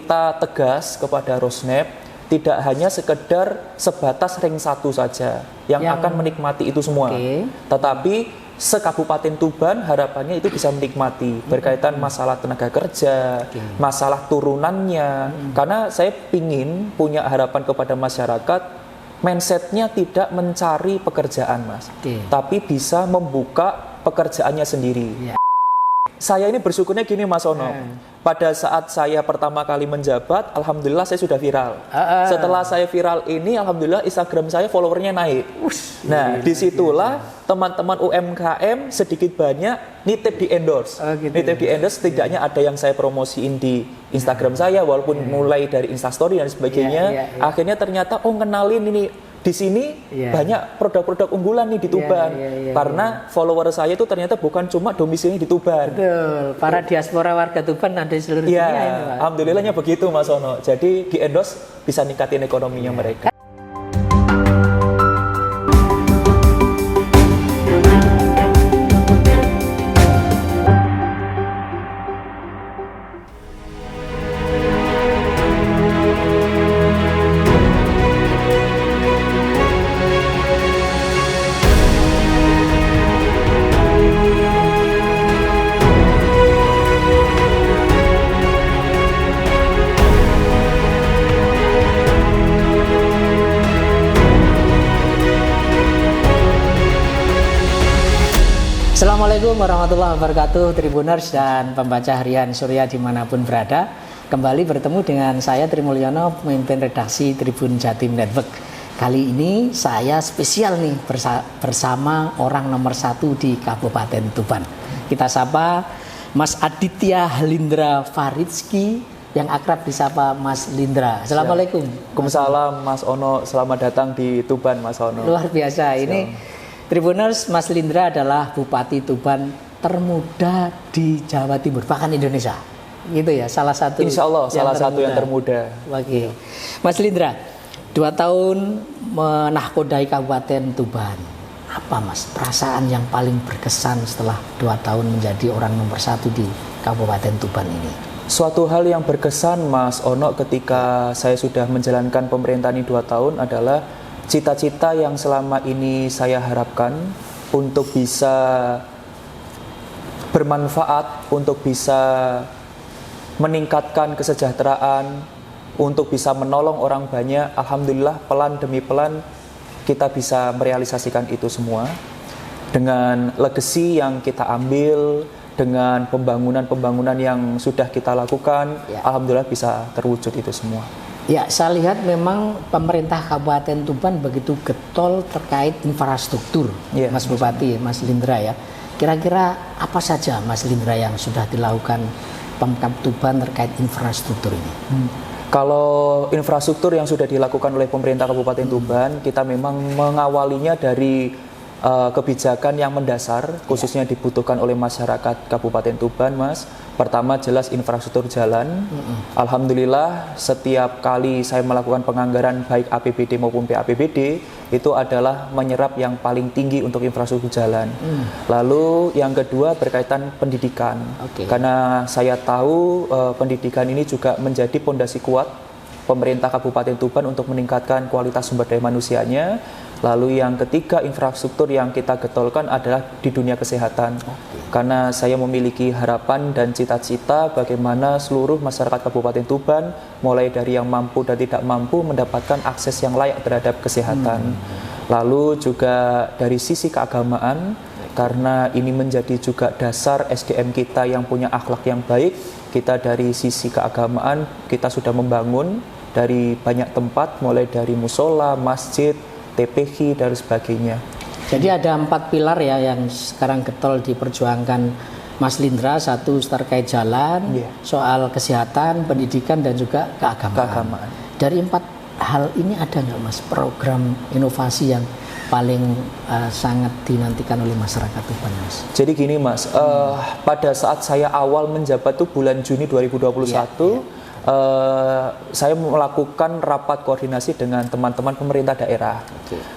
kita tegas kepada Rosneft, tidak hanya sekedar sebatas ring 1 saja yang akan menikmati itu semua, tetapi se-Kabupaten Tuban harapannya itu bisa menikmati berkaitan masalah tenaga kerja, masalah turunannya. Karena saya ingin punya harapan kepada masyarakat, mindsetnya tidak mencari pekerjaan, Mas, tapi bisa membuka pekerjaannya sendiri. Saya ini bersyukurnya gini, Mas Ono. Pada saat saya pertama kali menjabat, alhamdulillah saya sudah viral. Setelah saya viral ini, alhamdulillah Instagram saya followernya naik. Nah, disitulah teman-teman UMKM sedikit banyak nitip di endorse. Nitip di endorse, setidaknya ada yang saya promosiin di Instagram saya, walaupun mulai dari Instastory dan sebagainya. Akhirnya ternyata, kenalin ini. Di sini banyak produk-produk unggulan nih di Tuban, karena follower saya itu ternyata bukan cuma domisili di Tuban. Betul, para diaspora warga Tuban ada di seluruh dunia ini, Pak. Alhamdulillahnya begitu, Mas Ono. Jadi di endorse bisa ningkatin ekonominya mereka. Assalamualaikum warahmatullahi wabarakatuh, Tribuners dan pembaca harian Surya dimanapun berada. Kembali bertemu dengan saya Trimulyono, pemimpin redaksi Tribun Jatim Network. Kali ini saya spesial nih bersama orang nomor 1 di Kabupaten Tuban. Kita sapa Mas Aditya Halindra Faridski, yang akrab disapa Mas Lindra. Assalamualaikum. Waalaikumsalam, Mas Ono. Selamat datang di Tuban, Mas Ono. Luar biasa. Ini Tribuners, Mas Lindra adalah Bupati Tuban termuda di Jawa Timur, bahkan Indonesia. Gitu ya, salah satu. Insya Allah, salah satu yang termuda. Oke. Mas Lindra, 2 tahun menahkodai Kabupaten Tuban. Apa, Mas, perasaan yang paling berkesan setelah 2 tahun menjadi orang nomor 1 di Kabupaten Tuban ini? Suatu hal yang berkesan, Mas Ono, ketika saya sudah menjalankan pemerintahan ini 2 tahun adalah cita-cita yang selama ini saya harapkan untuk bisa bermanfaat, untuk bisa meningkatkan kesejahteraan, untuk bisa menolong orang banyak. Alhamdulillah, pelan demi pelan kita bisa merealisasikan itu semua dengan legacy yang kita ambil, dengan pembangunan-pembangunan yang sudah kita lakukan. Alhamdulillah bisa terwujud itu semua. Ya, saya lihat memang pemerintah Kabupaten Tuban begitu getol terkait infrastruktur, Mas Bupati, Mas Lindra ya. Kira-kira apa saja, Mas Lindra, yang sudah dilakukan Pemkab Tuban terkait infrastruktur ini? Kalau infrastruktur yang sudah dilakukan oleh pemerintah Kabupaten Tuban, kita memang mengawalinya dari kebijakan yang mendasar, khususnya dibutuhkan oleh masyarakat Kabupaten Tuban, Mas. Pertama jelas infrastruktur jalan. Alhamdulillah setiap kali saya melakukan penganggaran baik APBD maupun PAPBD itu adalah menyerap yang paling tinggi untuk infrastruktur jalan. Lalu yang kedua berkaitan pendidikan. Karena saya tahu pendidikan ini juga menjadi pondasi kuat pemerintah Kabupaten Tuban untuk meningkatkan kualitas sumber daya manusianya. Lalu yang ketiga, infrastruktur yang kita getolkan adalah di dunia kesehatan. Karena saya memiliki harapan dan cita-cita bagaimana seluruh masyarakat Kabupaten Tuban, mulai dari yang mampu dan tidak mampu, mendapatkan akses yang layak terhadap kesehatan. Lalu juga dari sisi keagamaan, karena ini menjadi juga dasar SDM kita yang punya akhlak yang baik. Kita dari sisi keagamaan, kita sudah membangun dari banyak tempat, mulai dari musola, masjid, TPK dan sebagainya. Jadi ada 4 pilar ya yang sekarang getol diperjuangkan Mas Lindra. 1 terkait jalan, soal kesehatan, pendidikan, dan juga keagamaan. Dari 4 hal ini ada nggak, Mas, program inovasi yang paling sangat dinantikan oleh masyarakat Tuban, Mas? Jadi gini, Mas, pada saat saya awal menjabat tuh bulan Juni 2021, saya melakukan rapat koordinasi dengan teman-teman pemerintah daerah.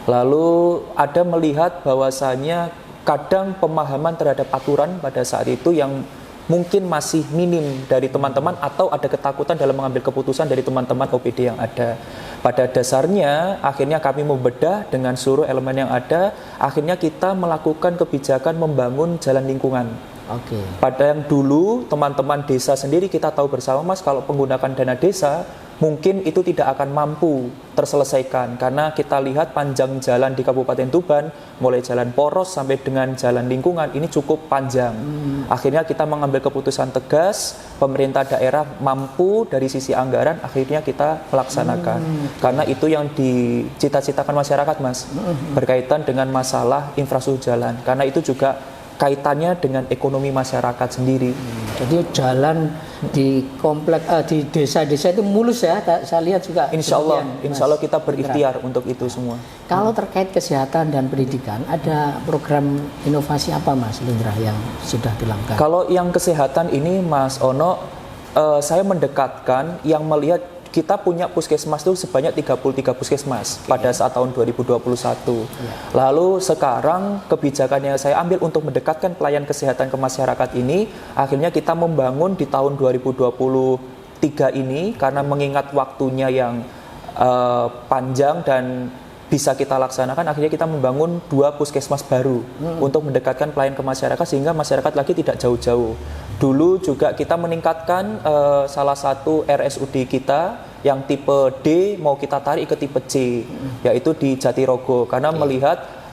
Lalu ada melihat bahwasanya kadang pemahaman terhadap aturan pada saat itu yang mungkin masih minim dari teman-teman atau ada ketakutan dalam mengambil keputusan dari teman-teman OPD yang ada. Pada dasarnya akhirnya kami membedah dengan seluruh elemen yang ada, akhirnya kita melakukan kebijakan membangun jalan lingkungan. Oke. Pada yang dulu teman-teman desa sendiri kita tahu bersama Mas, kalau menggunakan dana desa mungkin itu tidak akan mampu terselesaikan karena kita lihat panjang jalan di Kabupaten Tuban mulai jalan poros sampai dengan jalan lingkungan ini cukup panjang. Akhirnya kita mengambil keputusan tegas, pemerintah daerah mampu dari sisi anggaran, akhirnya kita melaksanakan karena itu yang dicita-citakan masyarakat Mas, berkaitan dengan masalah infrastruktur jalan karena itu juga kaitannya dengan ekonomi masyarakat sendiri. Jadi jalan di komplek di desa-desa itu mulus ya, saya lihat juga. Insya Allah kita berikhtiar untuk itu semua. Kalau terkait kesehatan dan pendidikan, ada program inovasi apa Mas Lindra yang sudah dilakukan? Kalau yang kesehatan ini Mas Ono, saya mendekatkan yang melihat kita punya puskesmas itu sebanyak 33 puskesmas pada saat tahun 2021. Lalu sekarang kebijakan yang saya ambil untuk mendekatkan pelayan kesehatan ke masyarakat ini, akhirnya kita membangun di tahun 2023 ini karena mengingat waktunya yang panjang dan bisa kita laksanakan, akhirnya kita membangun 2 puskesmas baru untuk mendekatkan pelayan ke masyarakat sehingga masyarakat lagi tidak jauh-jauh. Dulu juga kita meningkatkan salah satu RSUD kita yang tipe D mau kita tarik ke tipe C, yaitu di Jatirogo karena melihat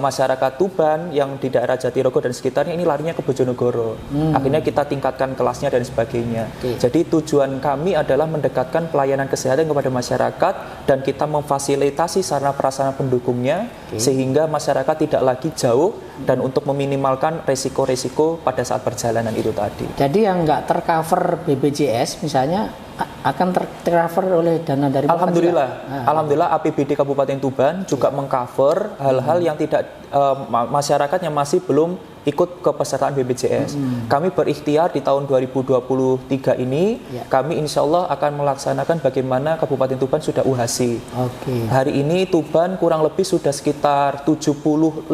masyarakat Tuban yang di daerah Jatirogo dan sekitarnya ini larinya ke Bojonegoro. Akhirnya kita tingkatkan kelasnya dan sebagainya. Jadi tujuan kami adalah mendekatkan pelayanan kesehatan kepada masyarakat dan kita memfasilitasi sarana prasarana pendukungnya sehingga masyarakat tidak lagi jauh dan untuk meminimalkan resiko-resiko pada saat perjalanan itu tadi. Jadi yang nggak tercover BPJS misalnya akan tercover oleh dana dari Alhamdulillah APBD Kabupaten Tuban juga mengcover hal-hal yang tidak masyarakat yang masih belum ikut kepesertaan BPJS. Kami berikhtiar di tahun 2023 ini, kami insya Allah akan melaksanakan bagaimana Kabupaten Tuban sudah UHC. Hari ini Tuban kurang lebih sudah sekitar 75%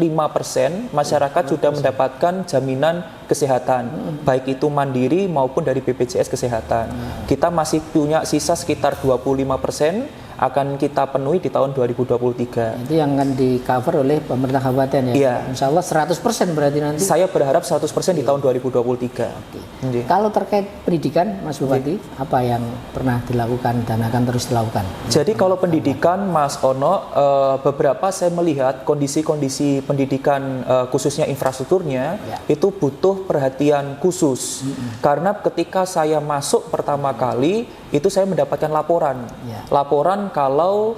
masyarakat sudah mendapatkan jaminan kesehatan, baik itu mandiri maupun dari BPJS Kesehatan. Kita masih punya sisa sekitar 25% akan kita penuhi di tahun 2023. Itu yang akan di cover oleh pemerintah kabupaten ya? Iya. Insya Allah 100% berarti nanti? Saya berharap 100% di tahun 2023. Kalau terkait pendidikan, Mas Bupati, apa yang pernah dilakukan dan akan terus dilakukan? Jadi kalau pendidikan, Mas Ono, beberapa saya melihat kondisi-kondisi pendidikan khususnya infrastrukturnya itu butuh perhatian khusus. Karena ketika saya masuk pertama kali, itu saya mendapatkan laporan kalau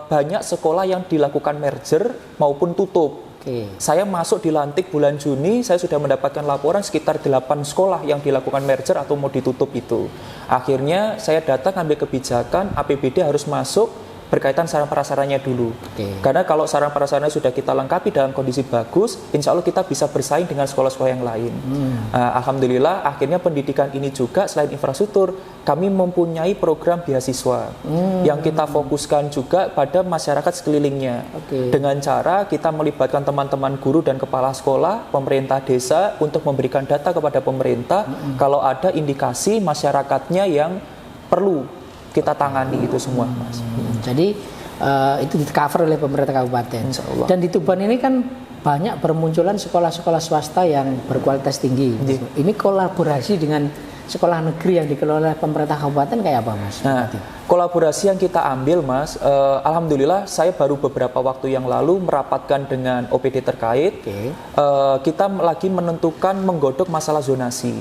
banyak sekolah yang dilakukan merger maupun tutup. Saya masuk dilantik bulan Juni, saya sudah mendapatkan laporan sekitar 8 sekolah yang dilakukan merger atau mau ditutup itu. Akhirnya saya datang ambil kebijakan APBD harus masuk berkaitan sarana prasarannya dulu. Karena kalau sarana prasarana sudah kita lengkapi dalam kondisi bagus, insya Allah kita bisa bersaing dengan sekolah-sekolah yang lain. Alhamdulillah akhirnya pendidikan ini juga selain infrastruktur, kami mempunyai program beasiswa yang kita fokuskan juga pada masyarakat sekelilingnya. Dengan cara kita melibatkan teman-teman guru dan kepala sekolah, pemerintah desa untuk memberikan data kepada pemerintah kalau ada indikasi masyarakatnya yang perlu kita tangani itu semua, Mas. Jadi itu di-cover oleh pemerintah kabupaten. Dan di Tuban ini kan banyak bermunculan sekolah-sekolah swasta yang berkualitas tinggi. Ini kolaborasi dengan sekolah negeri yang dikelola oleh pemerintah kabupaten kayak apa, Mas? Kolaborasi yang kita ambil, Mas, alhamdulillah saya baru beberapa waktu yang lalu merapatkan dengan OPD terkait. Kita lagi menentukan menggodok masalah zonasi.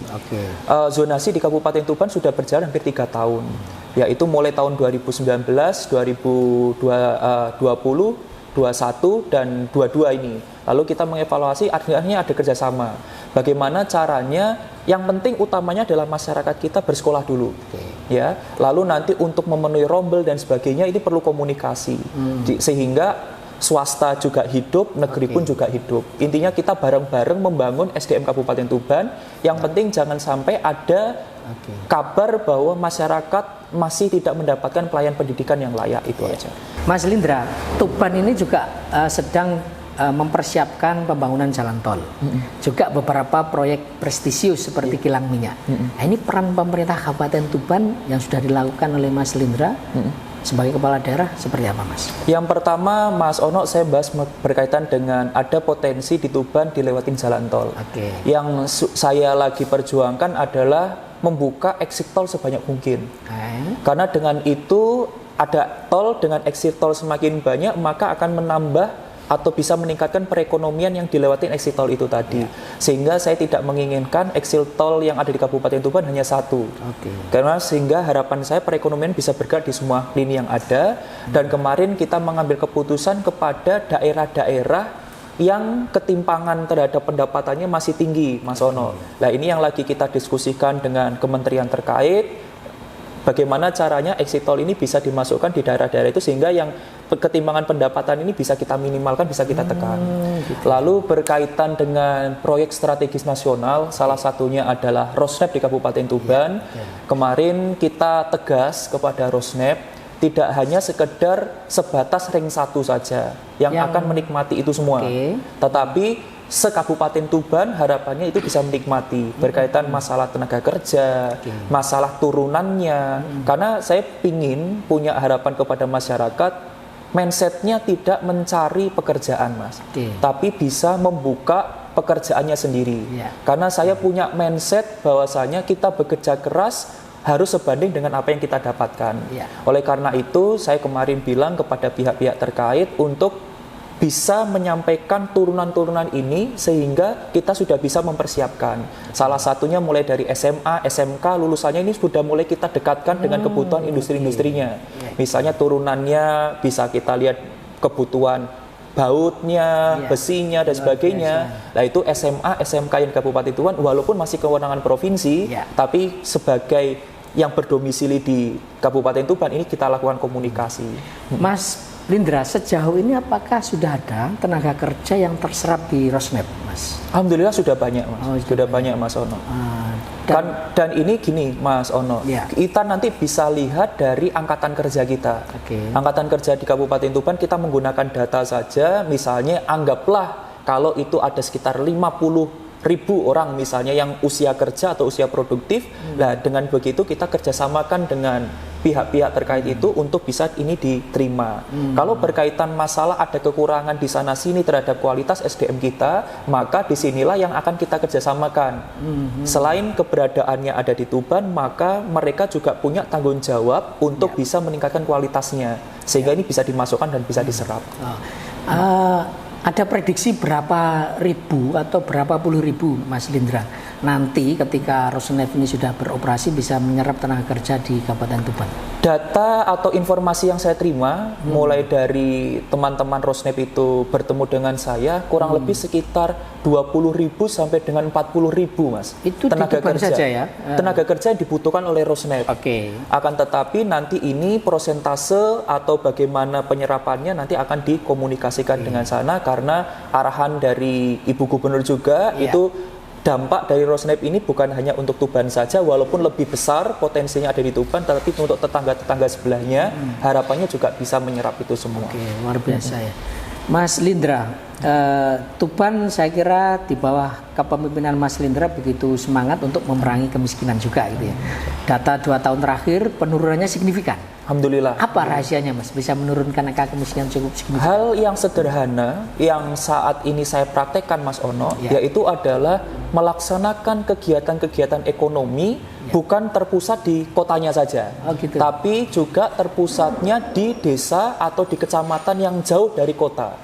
Zonasi di Kabupaten Tuban sudah berjalan hampir 3 tahun, yaitu mulai tahun 2019, 2020, 21 dan 22 ini. Lalu kita mengevaluasi, akhirnya ada kerjasama. Bagaimana caranya? Yang penting utamanya adalah masyarakat kita bersekolah dulu, ya. Lalu nanti untuk memenuhi rombel dan sebagainya ini perlu komunikasi, sehingga swasta juga hidup, negeri pun juga hidup. Intinya kita bareng-bareng membangun SDM Kabupaten Tuban. Yang penting jangan sampai ada kabar bahwa masyarakat masih tidak mendapatkan pelayanan pendidikan yang layak, itu aja. Mas Lindra, Tuban ini juga sedang mempersiapkan pembangunan jalan tol, juga beberapa proyek prestisius seperti kilang minyak. Nah, ini peran pemerintah Kabupaten Tuban yang sudah dilakukan oleh Mas Lindra sebagai kepala daerah seperti apa, Mas? Yang pertama, Mas Ono, saya bahas berkaitan dengan ada potensi di Tuban dilewatin jalan tol. Yang saya lagi perjuangkan adalah membuka exit tol sebanyak mungkin. Karena dengan itu ada tol, dengan exit tol semakin banyak, maka akan menambah atau bisa meningkatkan perekonomian yang dilewatin exit tol itu tadi. Sehingga saya tidak menginginkan exit tol yang ada di Kabupaten Tuban hanya satu. Karena sehingga harapan saya perekonomian bisa bergerak di semua lini yang ada. Dan kemarin kita mengambil keputusan kepada daerah-daerah yang ketimpangan terhadap pendapatannya masih tinggi, Mas Ono. Nah, ini yang lagi kita diskusikan dengan kementerian terkait. Bagaimana caranya exit tol ini bisa dimasukkan di daerah-daerah itu sehingga yang ketimpangan pendapatan ini bisa kita minimalkan, bisa kita tekan. Lalu berkaitan dengan proyek strategis nasional, salah satunya adalah Rosnep di Kabupaten Tuban. Kemarin kita tegas kepada Rosnep, tidak hanya sekedar sebatas ring 1 saja yang akan menikmati itu semua. Tetapi se-Kabupaten Tuban harapannya itu bisa menikmati berkaitan masalah tenaga kerja, masalah turunannya. Karena saya ingin punya harapan kepada masyarakat, mindsetnya tidak mencari pekerjaan, Mas, tapi bisa membuka pekerjaannya sendiri. Karena saya punya mindset bahwasanya kita bekerja keras harus sebanding dengan apa yang kita dapatkan. Oleh karena itu, saya kemarin bilang kepada pihak-pihak terkait untuk bisa menyampaikan turunan-turunan ini sehingga kita sudah bisa mempersiapkan. Salah satunya mulai dari SMA, SMK, lulusannya ini sudah mulai kita dekatkan dengan kebutuhan industri-industrinya. Misalnya turunannya bisa kita lihat kebutuhan bautnya, besinya, dan sebagainya. Nah, itu SMA, SMK yang di Kabupaten Tuban walaupun masih kewenangan provinsi, tapi sebagai yang berdomisili di Kabupaten Tuban ini kita lakukan komunikasi. Mas Lindra, sejauh ini apakah sudah ada tenaga kerja yang terserap di Rosnep, Mas? Alhamdulillah sudah banyak, Mas. Sudah banyak, Mas Ono. Dan ini gini, Mas Ono. Kita nanti bisa lihat dari angkatan kerja kita. Angkatan kerja di Kabupaten Tuban kita menggunakan data saja. Misalnya anggaplah kalau itu ada sekitar 50.000 orang misalnya yang usia kerja atau usia produktif. Nah, dengan begitu kita kerjasamakan dengan pihak-pihak terkait itu untuk bisa ini diterima. Kalau berkaitan masalah ada kekurangan di sana sini terhadap kualitas SDM kita, maka disinilah yang akan kita kerjasamakan. Selain keberadaannya ada di Tuban, maka mereka juga punya tanggung jawab untuk bisa meningkatkan kualitasnya, sehingga ini bisa dimasukkan dan bisa diserap. Ada prediksi berapa ribu atau berapa puluh ribu, Mas Lindra, nanti ketika Rosnef ini sudah beroperasi bisa menyerap tenaga kerja di Kabupaten Tuban? Data atau informasi yang saya terima mulai dari teman-teman Rosnef itu bertemu dengan saya kurang lebih sekitar 20.000 sampai dengan 40.000, Mas. Itu tenaga kerja saja ya? Tenaga kerja yang dibutuhkan oleh Rosnef. Akan tetapi nanti ini prosentase atau bagaimana penyerapannya nanti akan dikomunikasikan dengan sana karena arahan dari Ibu Gubernur juga itu dampak dari Rosnef ini bukan hanya untuk Tuban saja, walaupun lebih besar potensinya ada di Tuban, tetapi untuk tetangga-tetangga sebelahnya harapannya juga bisa menyerap itu semua. Luar biasa ya. Mas Lindra, Tuban saya kira di bawah kepemimpinan Mas Lindra begitu semangat untuk memerangi kemiskinan juga gitu ya. Data 2 tahun terakhir penurunannya signifikan. Alhamdulillah. Apa rahasianya, Mas, bisa menurunkan angka kemiskinan cukup signifikan? Hal yang sederhana yang saat ini saya praktekkan, Mas Ono, yaitu adalah melaksanakan kegiatan-kegiatan ekonomi bukan terpusat di kotanya saja, tapi juga terpusatnya di desa atau di kecamatan yang jauh dari kota.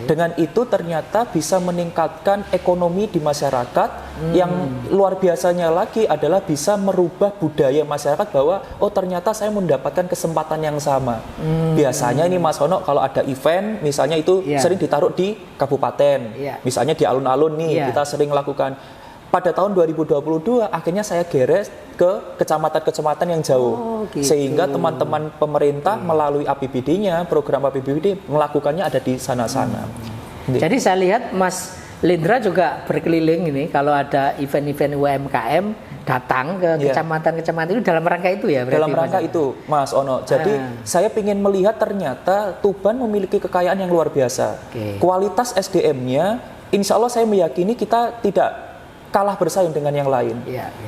Dengan itu ternyata bisa meningkatkan ekonomi di masyarakat. Yang luar biasanya lagi adalah bisa merubah budaya masyarakat bahwa oh ternyata saya mendapatkan kesempatan yang sama. Biasanya ini Mas Ono kalau ada event misalnya itu sering ditaruh di kabupaten, misalnya di alun-alun nih kita sering lakukan. Pada tahun 2022 akhirnya saya geret ke kecamatan-kecamatan yang jauh, sehingga teman-teman pemerintah melalui APBD-nya, program APBD melakukannya ada di sana-sana. Jadi saya lihat Mas Lindra juga berkeliling ini kalau ada event-event UMKM datang ke kecamatan-kecamatan itu dalam rangka itu ya? Dalam rangka itu, Mas Ono. Jadi saya ingin melihat ternyata Tuban memiliki kekayaan yang luar biasa. Kualitas SDM-nya, insya Allah saya meyakini kita tidak kalah bersaing dengan yang lain.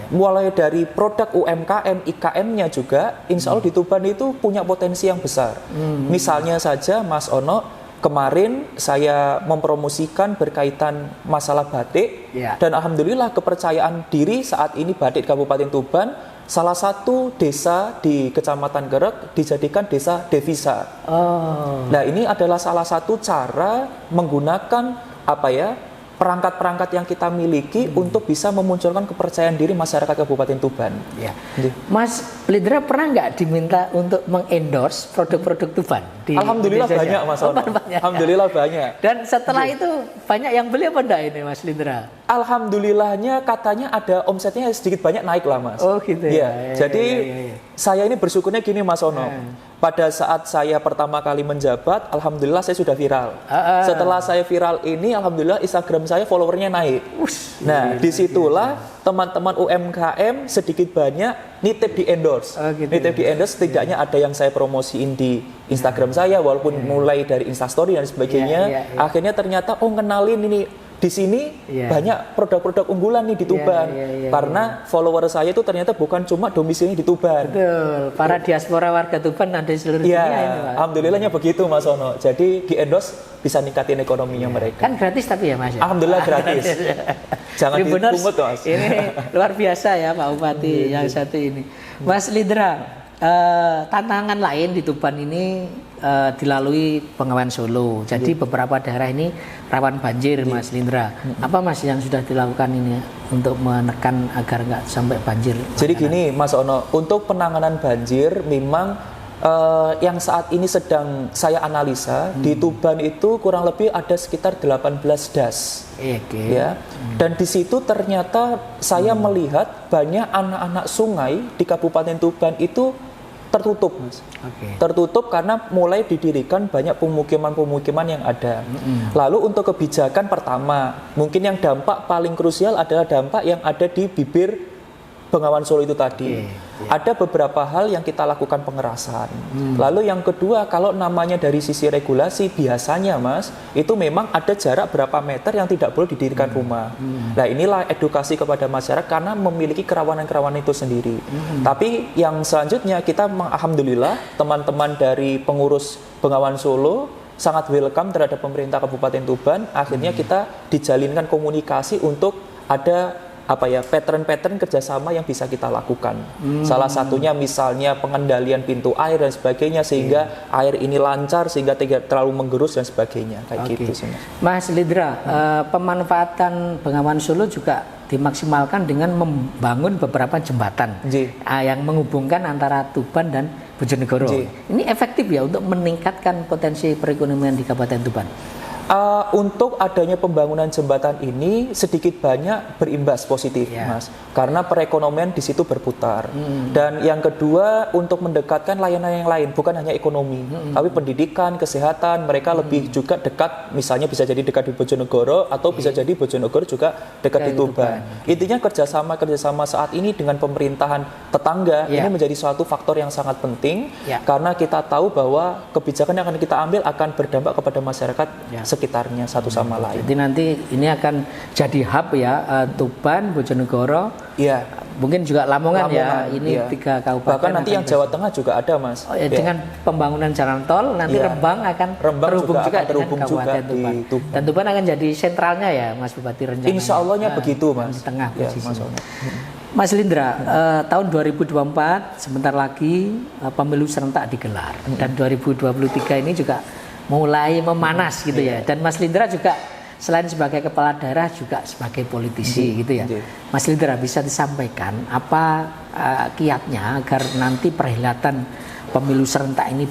Mulai dari produk UMKM, IKM-nya juga, insya Allah di Tuban itu punya potensi yang besar. Misalnya saja Mas Ono, kemarin saya mempromosikan berkaitan masalah batik dan alhamdulillah kepercayaan diri saat ini batik Kabupaten Tuban salah satu desa di Kecamatan Gerek dijadikan desa devisa. Nah, ini adalah salah satu cara menggunakan perangkat-perangkat yang kita miliki untuk bisa memunculkan kepercayaan diri masyarakat Kabupaten Tuban. Mas Lindra pernah nggak diminta untuk mengendorse produk-produk Tuban? Alhamdulillah banyak, Mas Ono. Alhamdulillah banyak. Dan setelah itu banyak yang beli apa enggak ini, Mas Lindra? Alhamdulillahnya katanya ada omsetnya sedikit banyak naik lah, Mas. Oh gitu ya. Jadi saya ini bersyukurnya gini, Mas Ono. Pada saat saya pertama kali menjabat, alhamdulillah saya sudah viral. Setelah saya viral ini, alhamdulillah Instagram saya followernya naik. Nah, disitulah teman-teman UMKM sedikit banyak nitip di endorse. Nitip di endorse, setidaknya ada yang saya promosiin di Instagram saya, walaupun mulai dari Instastory dan sebagainya. Akhirnya ternyata kenalin ini. Di sini banyak produk-produk unggulan nih di Tuban. Karena follower saya itu ternyata bukan cuma domisili di Tuban. Betul. Para diaspora warga Tuban ada di seluruh dunia ini, Pak. Alhamdulillahnya begitu, Mas Ono. Jadi di endorse bisa ningkatin ekonominya mereka. Kan gratis tapi ya, Mas? Alhamdulillah gratis. Jangan dipungut, Mas. Ini luar biasa ya Pak Bupati yang satu ini. Mas Lindra, tantangan lain di Tuban ini dilalui Bengawan Solo. Jadi beberapa daerah ini rawan banjir, Mas Lindra. Apa Mas yang sudah dilakukan ini untuk menekan agar nggak sampai banjir? Jadi gini, Mas Ono, untuk penanganan banjir memang yang saat ini sedang saya analisa di Tuban itu kurang lebih ada sekitar 18 das. Ya. Dan di situ ternyata saya melihat banyak anak-anak sungai di Kabupaten Tuban itu tertutup, Mas. Tertutup karena mulai didirikan banyak pemukiman-pemukiman yang ada. Lalu untuk kebijakan pertama, mungkin yang dampak paling krusial adalah dampak yang ada di bibir Bengawan Solo itu tadi. Ada beberapa hal yang kita lakukan pengerasan. Lalu yang kedua, kalau namanya dari sisi regulasi, biasanya Mas, itu memang ada jarak berapa meter yang tidak boleh didirikan rumah. Nah, inilah edukasi kepada masyarakat karena memiliki kerawanan-kerawanan itu sendiri. Tapi yang selanjutnya kita alhamdulillah teman-teman dari pengurus Bengawan Solo sangat welcome terhadap pemerintah Kabupaten Tuban. Akhirnya kita dijalinkan komunikasi untuk ada pattern-pattern kerjasama yang bisa kita lakukan. Salah satunya misalnya pengendalian pintu air dan sebagainya sehingga air ini lancar sehingga tidak terlalu menggerus dan sebagainya gitu sih, Mas Lindra, pemanfaatan Bengawan Solo juga dimaksimalkan dengan membangun beberapa jembatan yang menghubungkan antara Tuban dan Bojonegoro. Ini efektif ya untuk meningkatkan potensi perekonomian di Kabupaten Tuban. Untuk adanya pembangunan jembatan ini sedikit banyak berimbas positif, Mas, karena perekonomian di situ berputar. Dan yang kedua, untuk mendekatkan layanan yang lain, bukan hanya ekonomi, tapi pendidikan, kesehatan, mereka lebih juga dekat, misalnya bisa jadi dekat di Bojonegoro atau bisa jadi Bojonegoro juga dekat di Tuban. Intinya kerjasama saat ini dengan pemerintahan tetangga ini menjadi suatu faktor yang sangat penting karena kita tahu bahwa kebijakan yang akan kita ambil akan berdampak kepada masyarakat sekitarnya satu sama lain. Jadi nanti ini akan jadi hub ya, Tuban, Bojonegoro, mungkin juga Lamongan ya. Ini 3 kabupaten. Bahkan nanti yang Jawa Tengah juga ada, Mas. Dengan pembangunan jalan tol nanti Rembang akan terhubung juga dengan Kabupaten Tuban. Dan Tuban akan jadi sentralnya ya, Mas Bupati rencananya. Insya Allahnya begitu, Mas. Di tengah posisi. Mas Lindra, tahun 2024 sebentar lagi pemilu serentak digelar dan 2023 ini juga mulai memanas gitu ya. Dan Mas Lindra juga selain sebagai kepala daerah juga sebagai politisi gitu ya. Mas Lindra, bisa disampaikan apa kiatnya agar nanti perhelatan pemilu serentak ini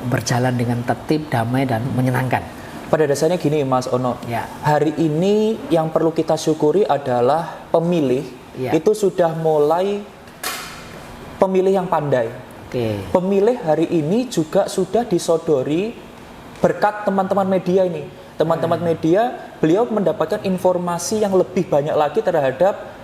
berjalan dengan tertib, damai dan menyenangkan? Pada dasarnya gini, Mas Ono. Hari ini yang perlu kita syukuri adalah pemilih itu sudah mulai pemilih yang pandai. Pemilih hari ini juga sudah disodori berkat teman-teman media ini. Teman-teman media, beliau mendapatkan informasi yang lebih banyak lagi terhadap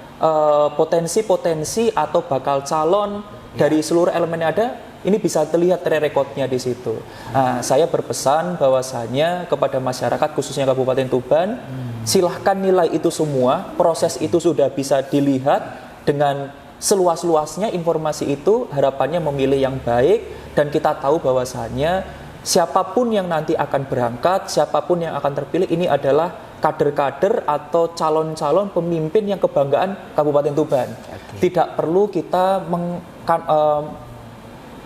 potensi-potensi atau bakal calon dari seluruh elemen yang ada, ini bisa terlihat track record-nya di situ. Nah, saya berpesan bahwasanya kepada masyarakat khususnya Kabupaten Tuban, silahkan nilai itu semua, proses itu sudah bisa dilihat dengan seluas-luasnya informasi itu, harapannya memilih yang baik, dan kita tahu bahwasanya siapapun yang nanti akan berangkat, siapapun yang akan terpilih, ini adalah kader-kader atau calon-calon pemimpin yang kebanggaan Kabupaten Tuban. Tidak perlu kita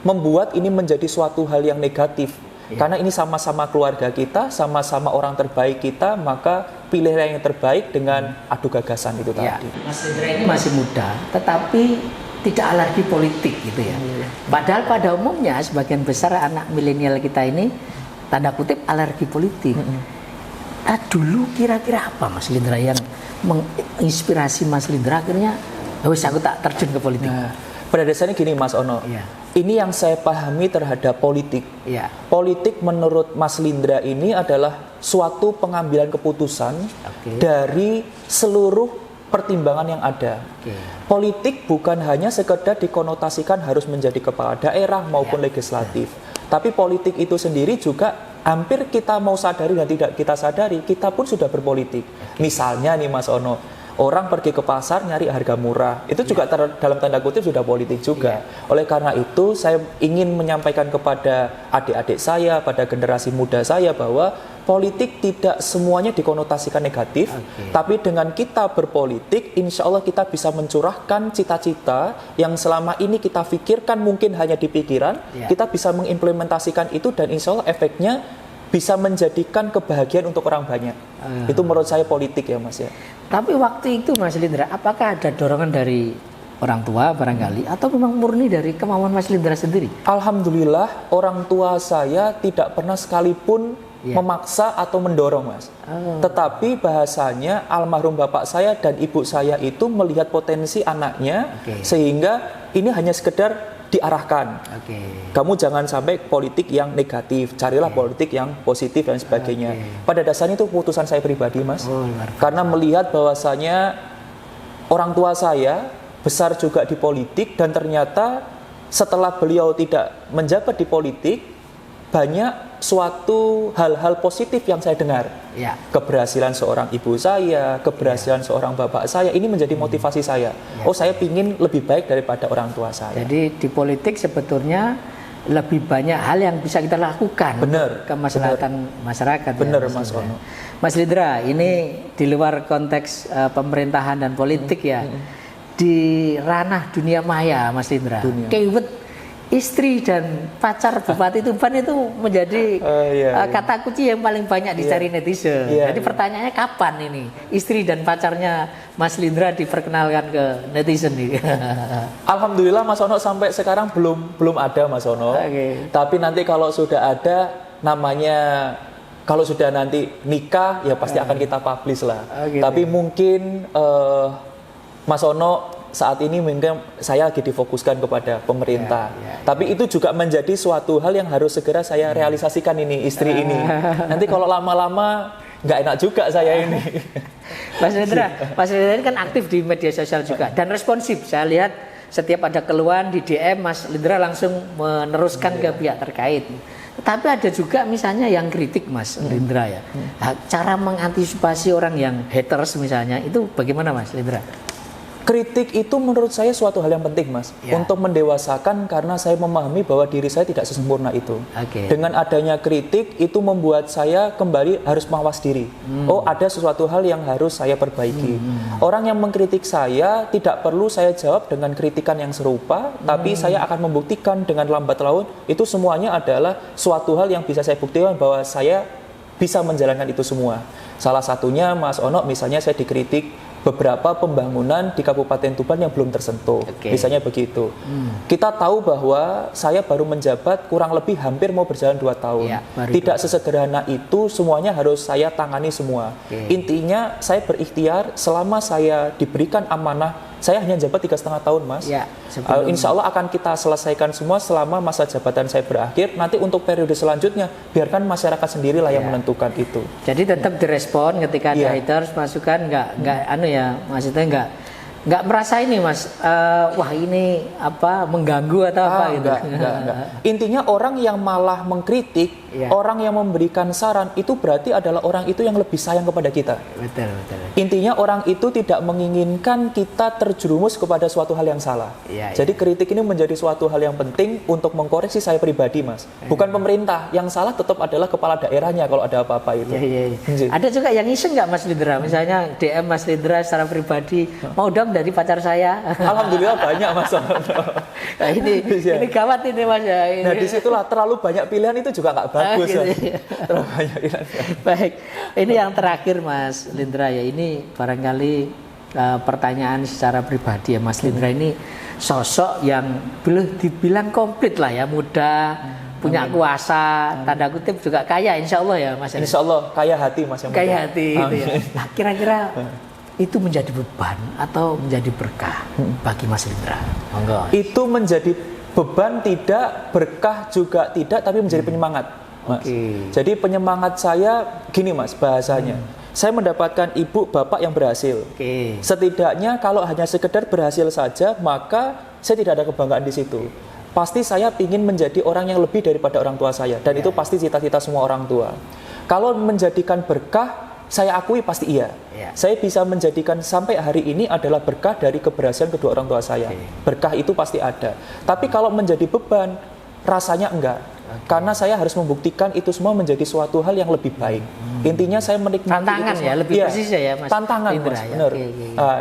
membuat ini menjadi suatu hal yang negatif. Karena ini sama-sama keluarga kita, sama-sama orang terbaik kita, maka pilihlah yang terbaik dengan adu gagasan itu tadi. Mas Lindra ini masih muda, tetapi tidak alergi politik gitu ya. Padahal pada umumnya sebagian besar anak milenial kita ini tanda kutip alergi politik. Dulu kira-kira apa Mas Lindra yang menginspirasi Mas Lindra akhirnya aku tak terjun ke politik? Pada dasarnya gini Mas Ono, ini yang saya pahami terhadap politik. Politik menurut Mas Lindra ini adalah suatu pengambilan keputusan dari seluruh pertimbangan yang ada. Politik bukan hanya sekedar dikonotasikan harus menjadi kepala daerah maupun legislatif. Tapi politik itu sendiri juga hampir kita mau sadari dan tidak kita sadari, kita pun sudah berpolitik. Misalnya nih Mas Ono, orang pergi ke pasar nyari harga murah, itu juga dalam tanda kutip sudah politik juga. Oleh karena itu saya ingin menyampaikan kepada adik-adik saya, pada generasi muda saya bahwa politik tidak semuanya dikonotasikan negatif, tapi dengan kita berpolitik, insya Allah kita bisa mencurahkan cita-cita yang selama ini kita pikirkan mungkin hanya di pikiran, kita bisa mengimplementasikan itu dan insya Allah efeknya bisa menjadikan kebahagiaan untuk orang banyak. Itu menurut saya politik ya Mas ya. Tapi waktu itu Mas Lindra, apakah ada dorongan dari orang tua barangkali atau memang murni dari kemauan Mas Lindra sendiri? Alhamdulillah orang tua saya tidak pernah sekalipun memaksa atau mendorong Mas. Tetapi bahasanya almarhum bapak saya dan ibu saya itu melihat potensi anaknya sehingga ini hanya sekedar diarahkan. Kamu jangan sampai politik yang negatif, carilah politik yang positif dan sebagainya. Pada dasarnya itu keputusan saya pribadi Mas. Karena melihat bahwasanya orang tua saya besar juga di politik dan ternyata setelah beliau tidak menjabat di politik, banyak suatu hal-hal positif yang saya dengar. Keberhasilan seorang ibu saya, keberhasilan seorang bapak saya, ini menjadi motivasi saya. Oh, saya ingin lebih baik daripada orang tua saya. Jadi di politik sebetulnya lebih banyak hal yang bisa kita lakukan untuk kemaslahatan masyarakat. Benar Mas Ono. Mas Lindra, ini di luar konteks pemerintahan dan politik ya. Di ranah dunia maya Mas Lindra. Keyword istri dan pacar Bupati Tuban itu menjadi kata kunci yang paling banyak dicari netizen. Jadi pertanyaannya kapan ini istri dan pacarnya Mas Lindra diperkenalkan ke netizen nih? Alhamdulillah Mas Ono sampai sekarang belum ada Mas Ono. Tapi nanti kalau sudah ada namanya, kalau sudah nanti nikah ya pasti akan kita publish lah. Tapi mungkin Mas Ono saat ini mungkin saya lagi difokuskan kepada pemerintah. Tapi itu juga menjadi suatu hal yang harus segera saya realisasikan ini, istri ini. Nanti kalau lama-lama nggak enak juga saya ini. Mas Lindra ini kan aktif di media sosial juga dan responsif. Saya lihat setiap ada keluhan di DM Mas Lindra langsung meneruskan ke pihak terkait. Tapi ada juga misalnya yang kritik Mas Lindra ya. Cara mengantisipasi orang yang haters misalnya itu bagaimana Mas Lindra? Kritik itu menurut saya suatu hal yang penting Mas, untuk mendewasakan, karena saya memahami bahwa diri saya tidak sesempurna itu. Dengan adanya kritik itu membuat saya kembali harus mawas diri. Oh, ada sesuatu hal yang harus saya perbaiki. Orang yang mengkritik saya tidak perlu saya jawab dengan kritikan yang serupa, tapi saya akan membuktikan dengan lambat laun itu semuanya adalah suatu hal yang bisa saya buktikan bahwa saya bisa menjalankan itu semua. Salah satunya Mas Ono, misalnya saya dikritik beberapa pembangunan di Kabupaten Tuban yang belum tersentuh, misalnya begitu. Kita tahu bahwa saya baru menjabat kurang lebih hampir mau berjalan 2 tahun. Tidak sesederhana itu, semuanya harus saya tangani semua. Intinya saya berikhtiar selama saya diberikan amanah, saya hanya jabat 3,5 tahun Mas. Insya Allah akan kita selesaikan semua selama masa jabatan saya berakhir. Nanti untuk periode selanjutnya biarkan masyarakat sendirilah yang menentukan itu. Jadi tetap direspon ketika ada haters, masukan, maksudnya nggak merasa ini Mas, wah ini apa mengganggu atau apa gitu? Enggak. Intinya orang yang malah mengkritik, orang yang memberikan saran itu berarti adalah orang itu yang lebih sayang kepada kita. Betul. Intinya orang itu tidak menginginkan kita terjerumus kepada suatu hal yang salah. Jadi kritik ini menjadi suatu hal yang penting untuk mengkoreksi saya pribadi, Mas. Bukan pemerintah, yang salah tetap adalah kepala daerahnya kalau ada apa-apa itu. Ada juga yang iseng nggak Mas Lindra? Misalnya DM Mas Lindra secara pribadi, mau dong dari pacar saya. Alhamdulillah banyak, Mas. Nah, ini gawat ini Mas ya. Nah disitulah terlalu banyak pilihan itu juga nggak bagus. Terlalu banyak pilihan. Baik, ini yang terakhir Mas Lindra ya. Ini barangkali pertanyaan secara pribadi ya Mas Lindra ini sosok yang belum dibilang komplit lah ya, muda, punya kuasa, tanda kutip juga kaya insya Allah ya Mas. Insya Allah kaya hati Mas yang kaya hati itu ya. Nah kira-kira itu menjadi beban atau menjadi berkah bagi Mas Lindra? Monggo. Itu menjadi beban tidak, berkah juga tidak, tapi menjadi penyemangat, Mas. Jadi penyemangat saya gini Mas bahasanya. Saya mendapatkan ibu bapak yang berhasil. Setidaknya kalau hanya sekedar berhasil saja, maka saya tidak ada kebanggaan di situ. Pasti saya ingin menjadi orang yang lebih daripada orang tua saya, dan itu pasti cita-cita semua orang tua. Kalau menjadikan berkah, saya akui pasti iya. Saya bisa menjadikan sampai hari ini adalah berkah dari keberhasilan kedua orang tua saya. Berkah itu pasti ada. Tapi kalau menjadi beban, rasanya enggak. Karena saya harus membuktikan itu semua menjadi suatu hal yang lebih baik. Intinya saya menikmati tantangan ya, lebih persis ya Mas. Tantangan Mas, benar.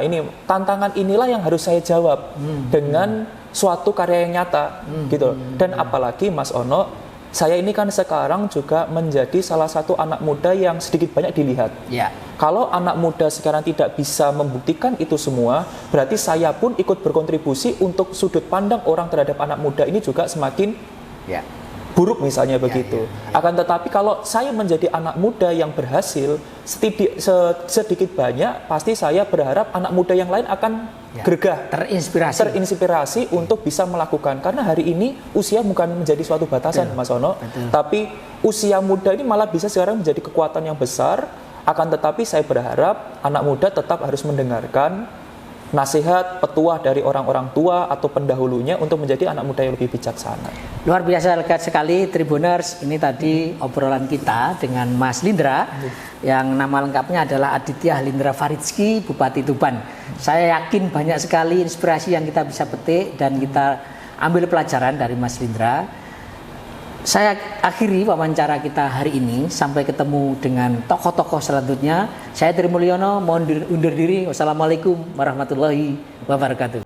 Ini tantangan inilah yang harus saya jawab dengan suatu karya yang nyata gitu. Dan apalagi Mas Ono, saya ini kan sekarang juga menjadi salah satu anak muda yang sedikit banyak dilihat. Kalau anak muda sekarang tidak bisa membuktikan itu semua, berarti saya pun ikut berkontribusi untuk sudut pandang orang terhadap anak muda ini juga semakin buruk misalnya begitu. Akan tetapi kalau saya menjadi anak muda yang berhasil, sedikit banyak pasti saya berharap anak muda yang lain akan gergah, terinspirasi untuk bisa melakukan. Karena hari ini usia bukan menjadi suatu batasan Mas Ono, tapi usia muda ini malah bisa sekarang menjadi kekuatan yang besar. Akan tetapi saya berharap anak muda tetap harus mendengarkan nasihat, petuah dari orang-orang tua atau pendahulunya untuk menjadi anak muda yang lebih bijaksana. Luar biasa sekali Tribuners, ini tadi obrolan kita dengan Mas Lindra yang nama lengkapnya adalah Aditya Lindra Faridski, Bupati Tuban. Saya yakin banyak sekali inspirasi yang kita bisa petik dan kita ambil pelajaran dari Mas Lindra. Saya akhiri wawancara kita hari ini. Sampai ketemu dengan tokoh-tokoh selanjutnya. Saya Tri Mulyono, mohon undur diri. Wassalamualaikum warahmatullahi wabarakatuh.